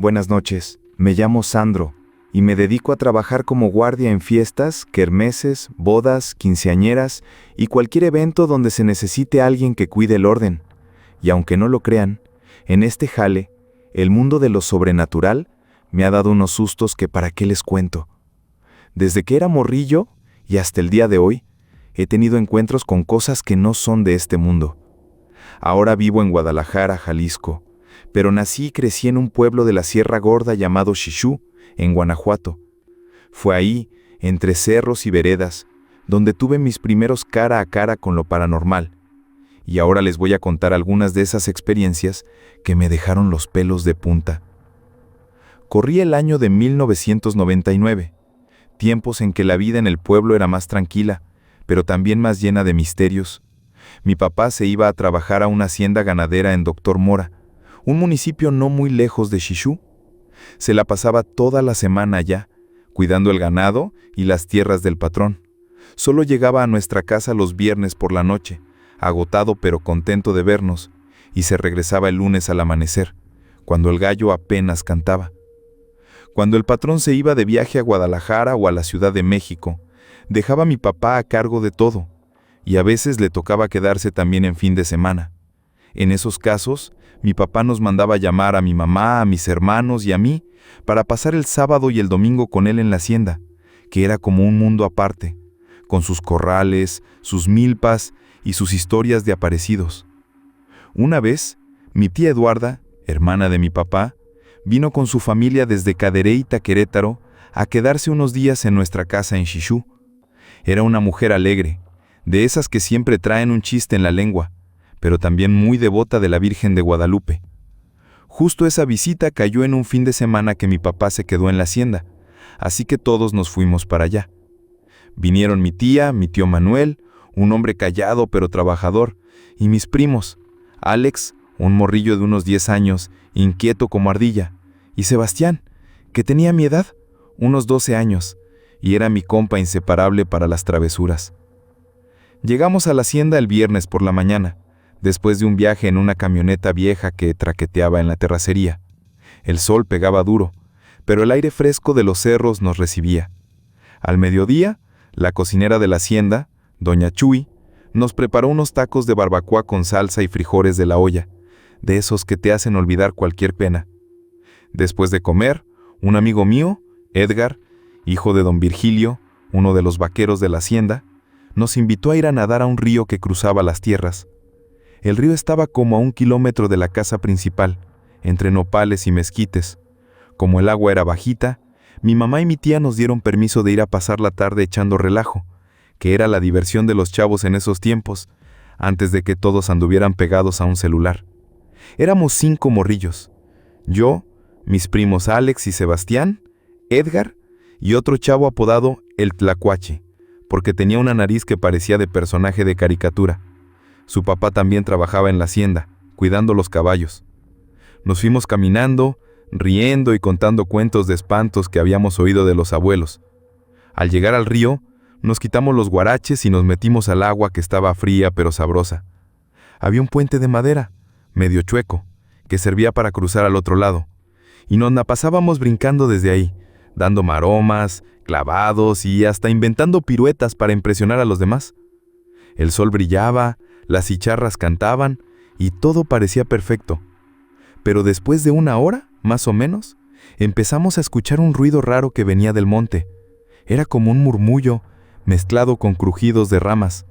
Buenas noches, me llamo Sandro y me dedico a trabajar como guardia en fiestas, kermeses, bodas, quinceañeras y cualquier evento donde se necesite alguien que cuide el orden. Y aunque no lo crean, en este jale, el mundo de lo sobrenatural me ha dado unos sustos que para qué les cuento. Desde que era morrillo y hasta el día de hoy, he tenido encuentros con cosas que no son de este mundo. Ahora vivo en Guadalajara, Jalisco, pero nací y crecí en un pueblo de la Sierra Gorda llamado Xixú, en Guanajuato. Fue ahí, entre cerros y veredas, donde tuve mis primeros cara a cara con lo paranormal. Y ahora les voy a contar algunas de esas experiencias que me dejaron los pelos de punta. Corría el año de 1999, tiempos en que la vida en el pueblo era más tranquila, pero también más llena de misterios. Mi papá se iba a trabajar a una hacienda ganadera en Doctor Mora, un municipio no muy lejos de Xixú. Se la pasaba toda la semana allá, cuidando el ganado y las tierras del patrón. Solo llegaba a nuestra casa los viernes por la noche, agotado pero contento de vernos, y se regresaba el lunes al amanecer, cuando el gallo apenas cantaba. Cuando el patrón se iba de viaje a Guadalajara o a la Ciudad de México, dejaba a mi papá a cargo de todo, y a veces le tocaba quedarse también en fin de semana. En esos casos, mi papá nos mandaba llamar a mi mamá, a mis hermanos y a mí para pasar el sábado y el domingo con él en la hacienda, que era como un mundo aparte, con sus corrales, sus milpas y sus historias de aparecidos. Una vez, mi tía Eduarda, hermana de mi papá, vino con su familia desde Cadereyta, Querétaro, a quedarse unos días en nuestra casa en Xixú. Era una mujer alegre, de esas que siempre traen un chiste en la lengua, pero también muy devota de la Virgen de Guadalupe. Justo esa visita cayó en un fin de semana que mi papá se quedó en la hacienda, así que todos nos fuimos para allá. Vinieron mi tía, mi tío Manuel, un hombre callado pero trabajador, y mis primos, Alex, un morrillo de unos 10 años, inquieto como ardilla, y Sebastián, que tenía mi edad, unos 12 años, y era mi compa inseparable para las travesuras. Llegamos a la hacienda el viernes por la mañana, después de un viaje en una camioneta vieja que traqueteaba en la terracería. El sol pegaba duro, pero el aire fresco de los cerros nos recibía. Al mediodía, la cocinera de la hacienda, doña Chuy, nos preparó unos tacos de barbacoa con salsa y frijoles de la olla, de esos que te hacen olvidar cualquier pena. Después de comer, un amigo mío, Edgar, hijo de don Virgilio, uno de los vaqueros de la hacienda, nos invitó a ir a nadar a un río que cruzaba las tierras. El río estaba como a 1 kilómetro de la casa principal, entre nopales y mezquites. Como el agua era bajita, mi mamá y mi tía nos dieron permiso de ir a pasar la tarde echando relajo, que era la diversión de los chavos en esos tiempos, antes de que todos anduvieran pegados a un celular. Éramos 5 morrillos. Yo, mis primos Alex y Sebastián, Edgar y otro chavo apodado el Tlacuache, porque tenía una nariz que parecía de personaje de caricatura. Su papá también trabajaba en la hacienda, cuidando los caballos. Nos fuimos caminando, riendo y contando cuentos de espantos que habíamos oído de los abuelos. Al llegar al río, nos quitamos los guaraches y nos metimos al agua que estaba fría pero sabrosa. Había un puente de madera, medio chueco, que servía para cruzar al otro lado, y nos la pasábamos brincando desde ahí, dando maromas, clavados y hasta inventando piruetas para impresionar a los demás. El sol brillaba, las chicharras cantaban y todo parecía perfecto. Pero después de 1 hora, más o menos, empezamos a escuchar un ruido raro que venía del monte. Era como un murmullo, mezclado con crujidos de ramas.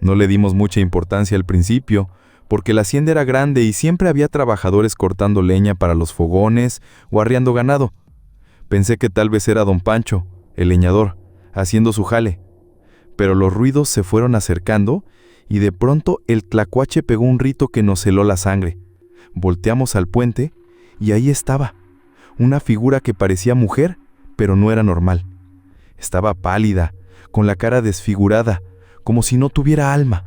No le dimos mucha importancia al principio, porque la hacienda era grande y siempre había trabajadores cortando leña para los fogones o arriando ganado. Pensé que tal vez era don Pancho, el leñador, haciendo su jale. Pero los ruidos se fueron acercando y de pronto el Tlacuache pegó un grito que nos heló la sangre. Volteamos al puente y ahí estaba, una figura que parecía mujer, pero no era normal. Estaba pálida, con la cara desfigurada, como si no tuviera alma.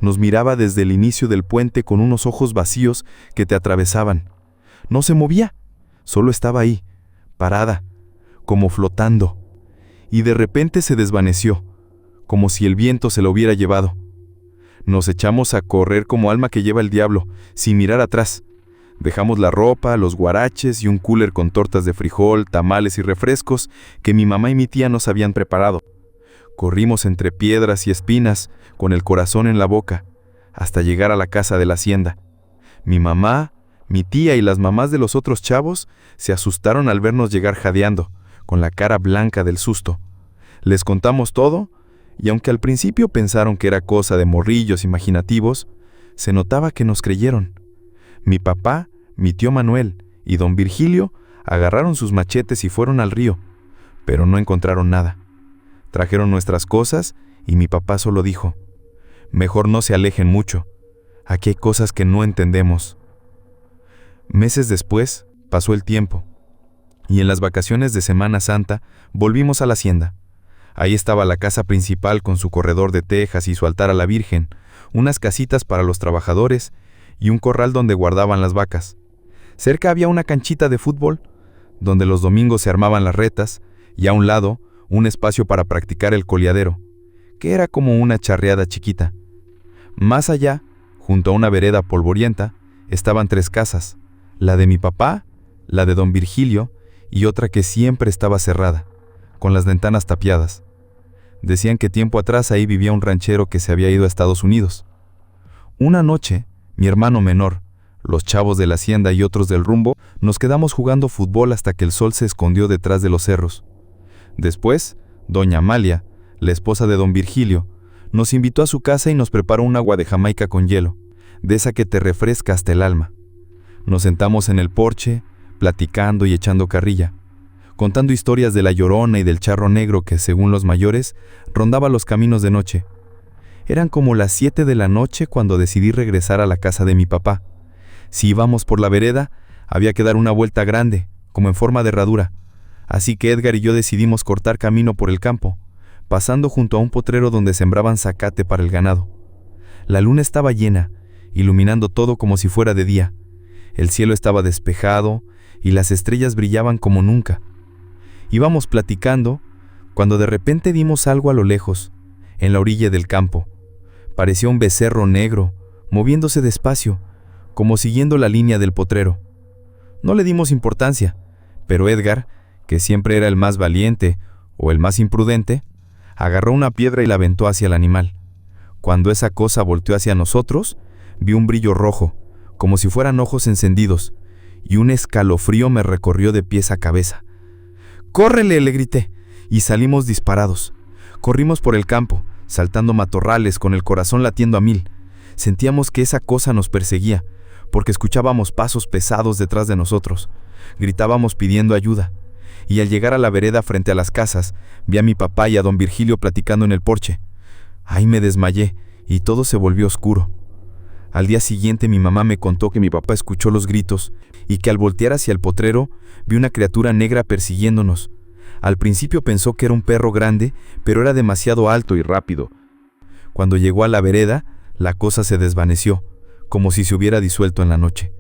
Nos miraba desde el inicio del puente con unos ojos vacíos que te atravesaban. No se movía, solo estaba ahí, parada, como flotando. Y de repente se desvaneció, como si el viento se lo hubiera llevado. Nos echamos a correr como alma que lleva el diablo, sin mirar atrás. Dejamos la ropa, los guaraches y un cooler con tortas de frijol, tamales y refrescos que mi mamá y mi tía nos habían preparado. Corrimos entre piedras y espinas, con el corazón en la boca, hasta llegar a la casa de la hacienda. Mi mamá, mi tía y las mamás de los otros chavos se asustaron al vernos llegar jadeando, con la cara blanca del susto. Les contamos todo, y aunque al principio pensaron que era cosa de morrillos imaginativos, se notaba que nos creyeron. Mi papá, mi tío Manuel y don Virgilio agarraron sus machetes y fueron al río, pero no encontraron nada. Trajeron nuestras cosas y mi papá solo dijo: «Mejor no se alejen mucho, aquí hay cosas que no entendemos». Meses después pasó el tiempo, y en las vacaciones de Semana Santa volvimos a la hacienda. Ahí estaba la casa principal con su corredor de tejas y su altar a la Virgen, unas casitas para los trabajadores y un corral donde guardaban las vacas. Cerca había una canchita de fútbol, donde los domingos se armaban las retas, y a un lado un espacio para practicar el coleadero, que era como una charreada chiquita. Más allá, junto a una vereda polvorienta, estaban 3 casas, la de mi papá, la de don Virgilio y otra que siempre estaba cerrada, con las ventanas tapiadas. Decían que tiempo atrás ahí vivía un ranchero que se había ido a Estados Unidos. Una noche, mi hermano menor, los chavos de la hacienda y otros del rumbo, nos quedamos jugando fútbol hasta que el sol se escondió detrás de los cerros. Después, doña Amalia, la esposa de don Virgilio, nos invitó a su casa y nos preparó un agua de Jamaica con hielo, de esa que te refresca hasta el alma. Nos sentamos en el porche, platicando y echando carrilla, contando historias de la Llorona y del charro negro que, según los mayores, rondaba los caminos de noche. Eran como las 7 de la noche cuando decidí regresar a la casa de mi papá. Si íbamos por la vereda, había que dar una vuelta grande, como en forma de herradura, así que Edgar y yo decidimos cortar camino por el campo, pasando junto a un potrero donde sembraban zacate para el ganado. La luna estaba llena, iluminando todo como si fuera de día. El cielo estaba despejado y las estrellas brillaban como nunca. Íbamos platicando cuando de repente vimos algo a lo lejos, en la orilla del campo. Parecía un becerro negro, moviéndose despacio, como siguiendo la línea del potrero. No le dimos importancia, pero Edgar, que siempre era el más valiente o el más imprudente, agarró una piedra y la aventó hacia el animal. Cuando esa cosa volteó hacia nosotros, vi un brillo rojo, como si fueran ojos encendidos, y un escalofrío me recorrió de pies a cabeza. «¡Córrele!», le grité, y salimos disparados. Corrimos por el campo, saltando matorrales con el corazón latiendo a 1000. Sentíamos que esa cosa nos perseguía, porque escuchábamos pasos pesados detrás de nosotros. Gritábamos pidiendo ayuda, y al llegar a la vereda frente a las casas, vi a mi papá y a don Virgilio platicando en el porche. Ahí me desmayé, y todo se volvió oscuro. Al día siguiente mi mamá me contó que mi papá escuchó los gritos y que al voltear hacia el potrero vi una criatura negra persiguiéndonos. Al principio pensó que era un perro grande, pero era demasiado alto y rápido. Cuando llegó a la vereda, la cosa se desvaneció, como si se hubiera disuelto en la noche.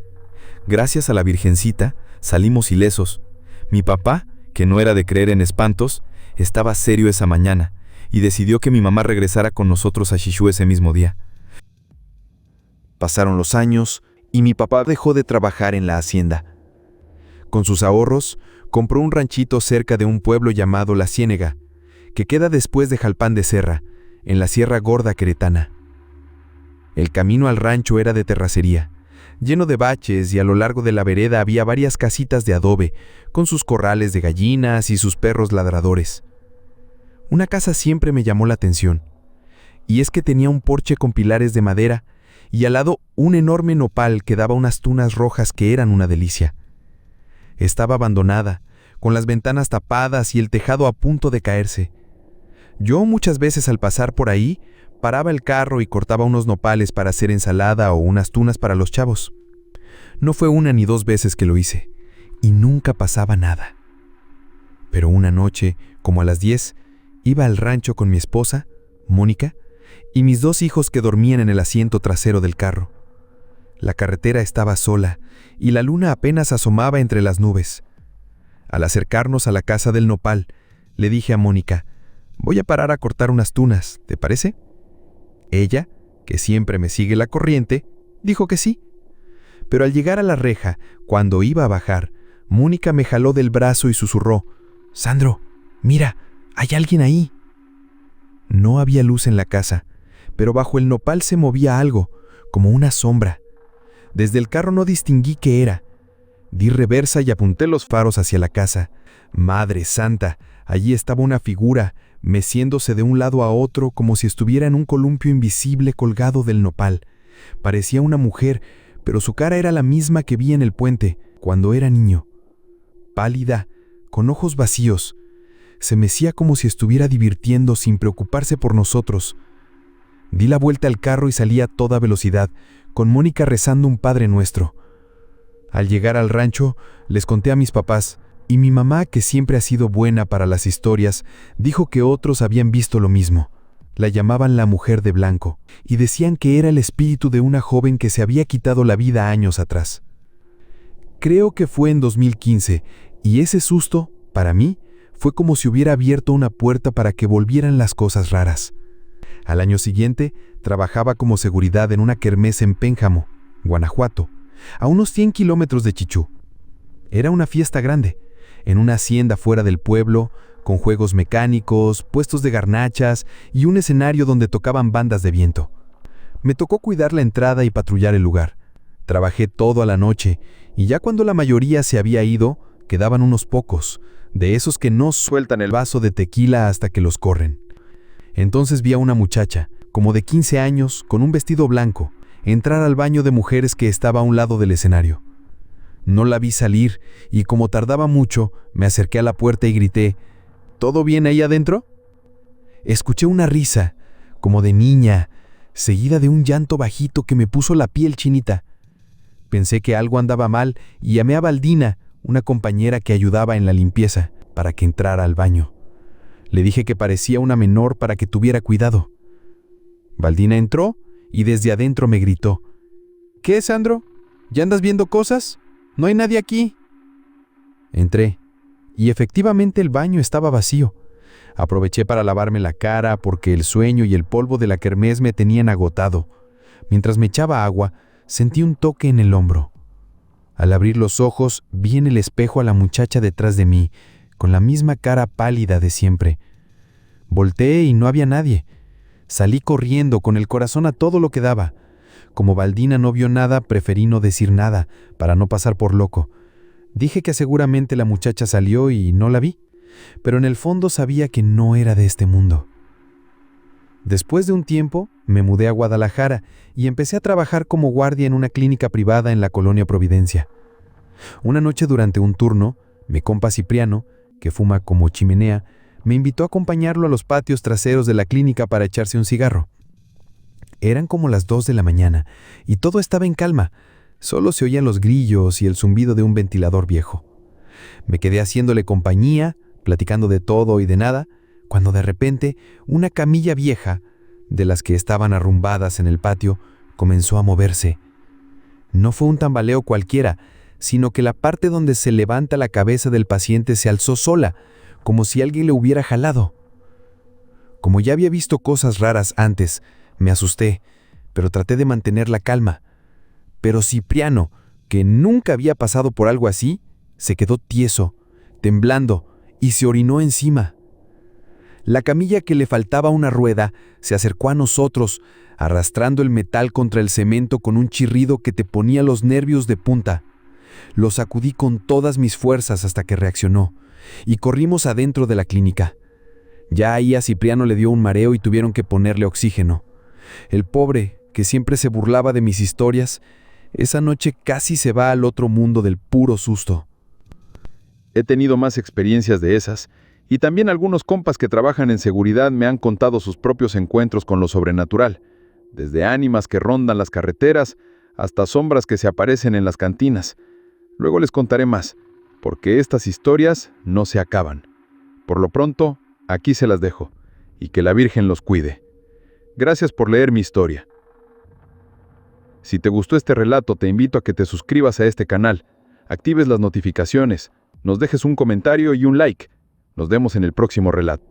Gracias a la Virgencita, salimos ilesos. Mi papá, que no era de creer en espantos, estaba serio esa mañana y decidió que mi mamá regresara con nosotros a Xixú ese mismo día. Pasaron los años y mi papá dejó de trabajar en la hacienda. Con sus ahorros, compró un ranchito cerca de un pueblo llamado La Ciénega, que queda después de Jalpán de Serra, en la Sierra Gorda queretana. El camino al rancho era de terracería, lleno de baches, y a lo largo de la vereda había varias casitas de adobe, con sus corrales de gallinas y sus perros ladradores. Una casa siempre me llamó la atención, y es que tenía un porche con pilares de madera, y al lado un enorme nopal que daba unas tunas rojas que eran una delicia. Estaba abandonada, con las ventanas tapadas y el tejado a punto de caerse. Yo muchas veces al pasar por ahí, paraba el carro y cortaba unos nopales para hacer ensalada o unas tunas para los chavos. No fue 1 ni 2 veces que lo hice, y nunca pasaba nada. Pero una noche, como a las 10, iba al rancho con mi esposa, Mónica, y mis 2 hijos que dormían en el asiento trasero del carro. La carretera estaba sola, y la luna apenas asomaba entre las nubes. Al acercarnos a la casa del nopal, le dije a Mónica: «Voy a parar a cortar unas tunas, ¿te parece?». Ella, que siempre me sigue la corriente, dijo que sí. Pero al llegar a la reja, cuando iba a bajar, Mónica me jaló del brazo y susurró: «Sandro, mira, hay alguien ahí». No había luz en la casa, pero bajo el nopal se movía algo, como una sombra. Desde el carro no distinguí qué era. Di reversa y apunté los faros hacia la casa. Madre Santa, allí estaba una figura, meciéndose de un lado a otro como si estuviera en un columpio invisible colgado del nopal. Parecía una mujer, pero su cara era la misma que vi en el puente, cuando era niño. Pálida, con ojos vacíos. Se mecía como si estuviera divirtiendo sin preocuparse por nosotros. Di la vuelta al carro y salí a toda velocidad, con Mónica rezando un Padre Nuestro. Al llegar al rancho, les conté a mis papás, y mi mamá, que siempre ha sido buena para las historias, dijo que otros habían visto lo mismo. La llamaban la mujer de blanco, y decían que era el espíritu de una joven que se había quitado la vida años atrás. Creo que fue en 2015, y ese susto, para mí, fue como si hubiera abierto una puerta para que volvieran las cosas raras. Al año siguiente, trabajaba como seguridad en una kermés en Pénjamo, Guanajuato, a unos 100 kilómetros de Chichú. Era una fiesta grande, en una hacienda fuera del pueblo, con juegos mecánicos, puestos de garnachas y un escenario donde tocaban bandas de viento. Me tocó cuidar la entrada y patrullar el lugar. Trabajé todo a la noche, y ya cuando la mayoría se había ido, quedaban unos pocos, de esos que no sueltan el vaso de tequila hasta que los corren. Entonces vi a una muchacha, como de 15 años, con un vestido blanco, entrar al baño de mujeres que estaba a un lado del escenario. No la vi salir, y como tardaba mucho, me acerqué a la puerta y grité: «¿Todo bien ahí adentro?». Escuché una risa, como de niña, seguida de un llanto bajito que me puso la piel chinita. Pensé que algo andaba mal y llamé a Valdina, una compañera que ayudaba en la limpieza, para que entrara al baño. Le dije que parecía una menor para que tuviera cuidado. Valdina entró y desde adentro me gritó: «¿Qué, Sandro? ¿Ya andas viendo cosas? No hay nadie aquí». Entré, y efectivamente el baño estaba vacío. Aproveché para lavarme la cara porque el sueño y el polvo de la kermés me tenían agotado. Mientras me echaba agua, sentí un toque en el hombro. Al abrir los ojos, vi en el espejo a la muchacha detrás de mí, con la misma cara pálida de siempre. Volteé y no había nadie. Salí corriendo, con el corazón a todo lo que daba. Como Valdina no vio nada, preferí no decir nada, para no pasar por loco. Dije que seguramente la muchacha salió y no la vi, pero en el fondo sabía que no era de este mundo. Después de un tiempo, me mudé a Guadalajara y empecé a trabajar como guardia en una clínica privada en la colonia Providencia. Una noche durante un turno, mi compa Cipriano, que fuma como chimenea, me invitó a acompañarlo a los patios traseros de la clínica para echarse un cigarro. Eran como las 2 de la mañana y todo estaba en calma. Solo se oían los grillos y el zumbido de un ventilador viejo. Me quedé haciéndole compañía, platicando de todo y de nada, cuando de repente una camilla vieja, de las que estaban arrumbadas en el patio, comenzó a moverse. No fue un tambaleo cualquiera, sino que la parte donde se levanta la cabeza del paciente se alzó sola, como si alguien le hubiera jalado. Como ya había visto cosas raras antes, me asusté, pero traté de mantener la calma. Pero Cipriano, que nunca había pasado por algo así, se quedó tieso, temblando, y se orinó encima. La camilla, que le faltaba una rueda, se acercó a nosotros, arrastrando el metal contra el cemento con un chirrido que te ponía los nervios de punta. Lo sacudí con todas mis fuerzas hasta que reaccionó, y corrimos adentro de la clínica. Ya ahí a Cipriano le dio un mareo y tuvieron que ponerle oxígeno. El pobre, que siempre se burlaba de mis historias, esa noche casi se va al otro mundo del puro susto. He tenido más experiencias de esas, y también algunos compas que trabajan en seguridad me han contado sus propios encuentros con lo sobrenatural, desde ánimas que rondan las carreteras hasta sombras que se aparecen en las cantinas. Luego les contaré más, porque estas historias no se acaban. Por lo pronto, aquí se las dejo, y que la Virgen los cuide. Gracias por leer mi historia. Si te gustó este relato, te invito a que te suscribas a este canal, actives las notificaciones, nos dejes un comentario y un like. Nos vemos en el próximo relato.